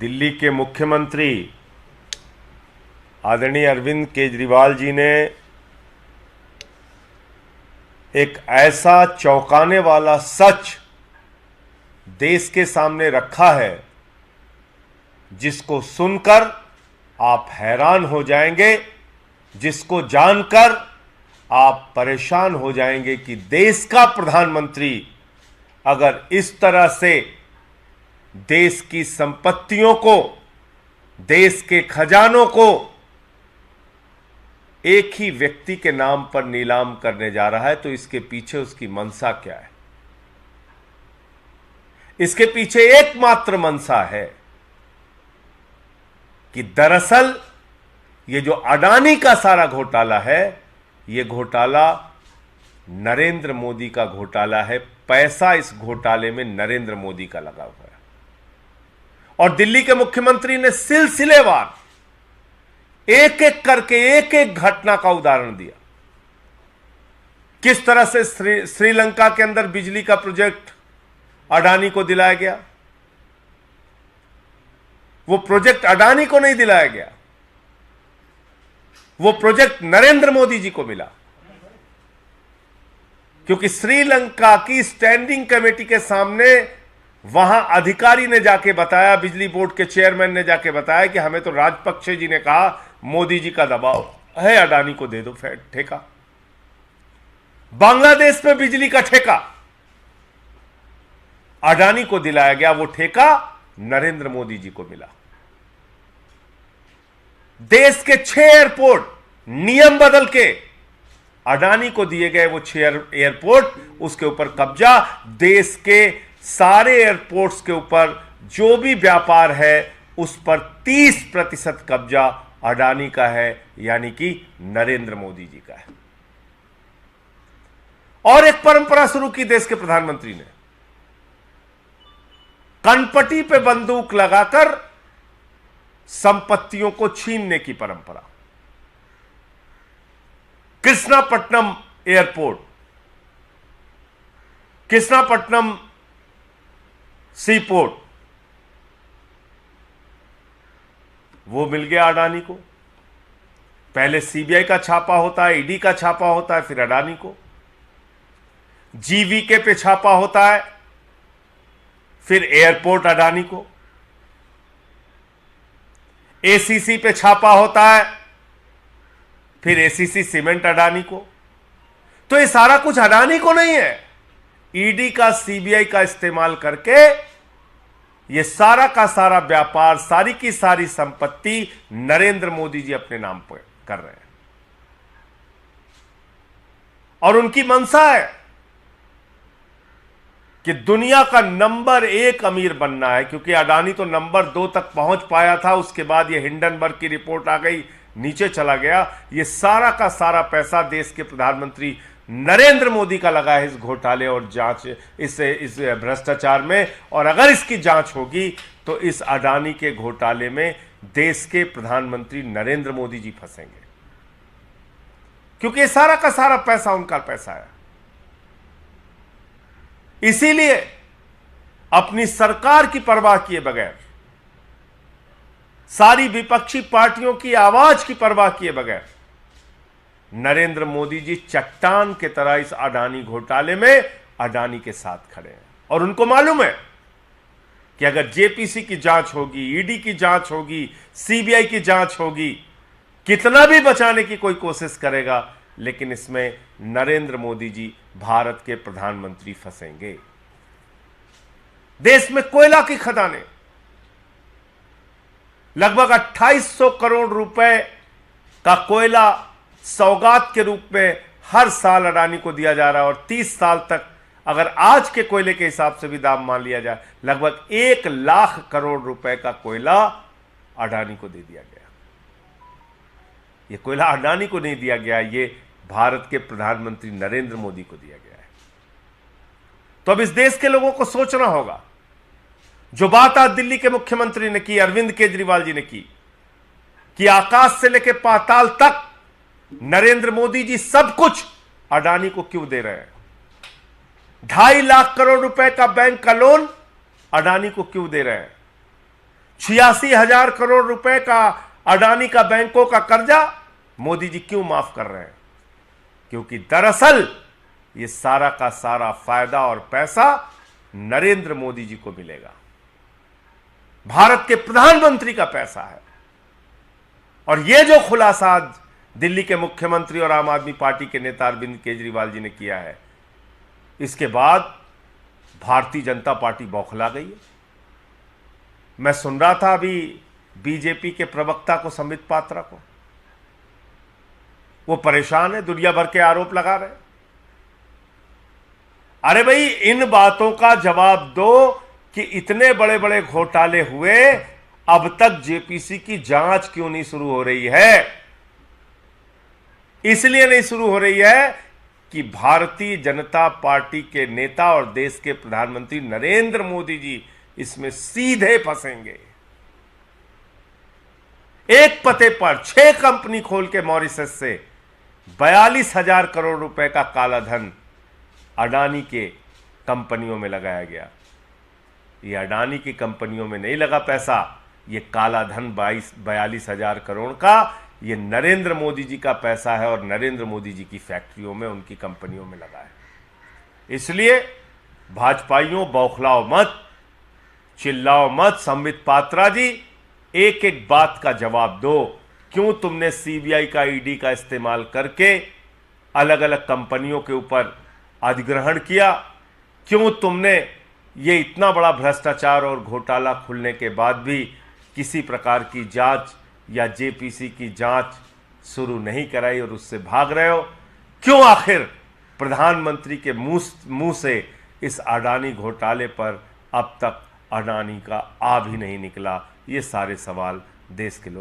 दिल्ली के मुख्यमंत्री आदरणीय अरविंद केजरीवाल जी ने एक ऐसा चौंकाने वाला सच देश के सामने रखा है जिसको सुनकर आप हैरान हो जाएंगे, जिसको जानकर आप परेशान हो जाएंगे कि देश का प्रधानमंत्री अगर इस तरह से देश की संपत्तियों को, देश के खजानों को एक ही व्यक्ति के नाम पर नीलाम करने जा रहा है तो इसके पीछे उसकी मंशा क्या है। इसके पीछे एकमात्र मंशा है कि दरअसल ये जो अडानी का सारा घोटाला है, ये घोटाला नरेंद्र मोदी का घोटाला है। पैसा इस घोटाले में नरेंद्र मोदी का लगा हुआ है और दिल्ली के मुख्यमंत्री ने सिलसिलेवार एक एक करके एक एक घटना का उदाहरण दिया। किस तरह से श्रीलंका के अंदर बिजली का प्रोजेक्ट अडानी को दिलाया गया। वो प्रोजेक्ट अडानी को नहीं दिलाया गया, वो प्रोजेक्ट नरेंद्र मोदी जी को मिला, क्योंकि श्रीलंका की स्टैंडिंग कमेटी के सामने वहां अधिकारी ने जाके बताया, बिजली बोर्ड के चेयरमैन ने जाके बताया कि हमें तो राजपक्षे जी ने कहा मोदी जी का दबाव है, अडानी को दे दो ठेका। बांग्लादेश में बिजली का ठेका अडानी को दिलाया गया, वो ठेका नरेंद्र मोदी जी को मिला। देश के 6 एयरपोर्ट नियम बदल के अडानी को दिए गए, वो 6 एयरपोर्ट, उसके ऊपर कब्जा। देश के सारे एयरपोर्ट्स के ऊपर जो भी व्यापार है उस पर 30% कब्जा अडानी का है, यानी कि नरेंद्र मोदी जी का है। और एक परंपरा शुरू की देश के प्रधानमंत्री ने, कनपटी पे बंदूक लगाकर संपत्तियों को छीनने की परंपरा। कृष्णापट्टनम एयरपोर्ट, कृष्णापट्टनम सीपोर्ट, वो मिल गया अडानी को। पहले सीबीआई का छापा होता है, ईडी का छापा होता है, फिर अडानी को। जीवीके पे छापा होता है, फिर एयरपोर्ट अडानी को। एसीसी पे छापा होता है, फिर एसीसी सीमेंट अडानी को। तो ये सारा कुछ अडानी को नहीं है, ईडी का, सीबीआई का इस्तेमाल करके ये सारा का सारा व्यापार, सारी की सारी संपत्ति नरेंद्र मोदी जी अपने नाम पर कर रहे हैं। और उनकी मंशा है कि दुनिया का नंबर 1 अमीर बनना है, क्योंकि अडानी तो नंबर 2 तक पहुंच पाया था, उसके बाद ये हिंडनबर्ग की रिपोर्ट आ गई, नीचे चला गया। ये सारा का सारा पैसा देश के प्रधानमंत्री नरेंद्र मोदी का लगा है इस घोटाले और जांच, इस भ्रष्टाचार में। और अगर इसकी जांच होगी तो इस अडानी के घोटाले में देश के प्रधानमंत्री नरेंद्र मोदी जी फंसेंगे, क्योंकि ये सारा का सारा पैसा उनका पैसा है। इसीलिए अपनी सरकार की परवाह किए बगैर, सारी विपक्षी पार्टियों की आवाज की परवाह किए बगैर नरेंद्र मोदी जी चट्टान के तरह इस अडानी घोटाले में अडानी के साथ खड़े हैं। और उनको मालूम है कि अगर जेपीसी की जांच होगी, ईडी की जांच होगी, सीबीआई की जांच होगी, कितना भी बचाने की कोई कोशिश करेगा, लेकिन इसमें नरेंद्र मोदी जी भारत के प्रधानमंत्री फंसेंगे। देश में कोयला की खदानें, लगभग 2800 करोड़ रुपए का कोयला सौगात के रूप में हर साल अडानी को दिया जा रहा है। और 30 साल तक, अगर आज के कोयले के हिसाब से भी दाम मान लिया जाए, लगभग 1 लाख करोड़ रुपए का कोयला अडानी को दे दिया गया। यह कोयला अडानी को नहीं दिया गया, ये भारत के प्रधानमंत्री नरेंद्र मोदी को दिया गया है। तो अब इस देश के लोगों को सोचना होगा, जो बात आज दिल्ली के मुख्यमंत्री ने की, अरविंद केजरीवाल जी ने की, कि आकाश से लेकर पाताल तक नरेंद्र मोदी जी सब कुछ अडानी को क्यों दे रहे हैं। 2.5 लाख करोड़ रुपए का बैंक का लोन अडानी को क्यों दे रहे हैं। 86,000 करोड़ रुपए का अडानी का बैंकों का कर्जा मोदी जी क्यों माफ कर रहे हैं? क्योंकि दरअसल ये सारा का सारा फायदा और पैसा नरेंद्र मोदी जी को मिलेगा। भारत के प्रधानमंत्री का पैसा है। और ये जो खुलासा आज दिल्ली के मुख्यमंत्री और आम आदमी पार्टी के नेता अरविंद केजरीवाल जी ने किया है, इसके बाद भारतीय जनता पार्टी बौखला गई है। मैं सुन रहा था अभी बीजेपी के प्रवक्ता को, संबित पात्रा को, वो परेशान है, दुनिया भर के आरोप लगा रहे हैं। अरे भाई, इन बातों का जवाब दो कि इतने बड़े बड़े घोटाले हुए, अब तक जेपीसी की जांच क्यों नहीं शुरू हो रही है? इसलिए नहीं शुरू हो रही है कि भारतीय जनता पार्टी के नेता और देश के प्रधानमंत्री नरेंद्र मोदी जी इसमें सीधे फंसेंगे। एक पते पर 6 कंपनी खोल के मॉरिशस से 42,000 करोड़ रुपए का काला धन अडानी के कंपनियों में लगाया गया। ये अडानी की कंपनियों में नहीं लगा पैसा, ये काला धन 42,000 करोड़ का ये नरेंद्र मोदी जी का पैसा है और नरेंद्र मोदी जी की फैक्ट्रियों में, उनकी कंपनियों में लगा है। इसलिए भाजपाइयों, बौखलाओ मत, चिल्लाओ मत। संबित पात्रा जी, एक एक बात का जवाब दो। क्यों तुमने सीबीआई का, ईडी का इस्तेमाल करके अलग अलग कंपनियों के ऊपर अधिग्रहण किया? क्यों तुमने ये इतना बड़ा भ्रष्टाचार और घोटाला खुलने के बाद भी किसी प्रकार की जांच या जेपीसी की जांच शुरू नहीं कराई और उससे भाग रहे हो? क्यों आखिर प्रधानमंत्री के मुंह से इस अडानी घोटाले पर अब तक अडानी का आ भी नहीं निकला? ये सारे सवाल देश के लोग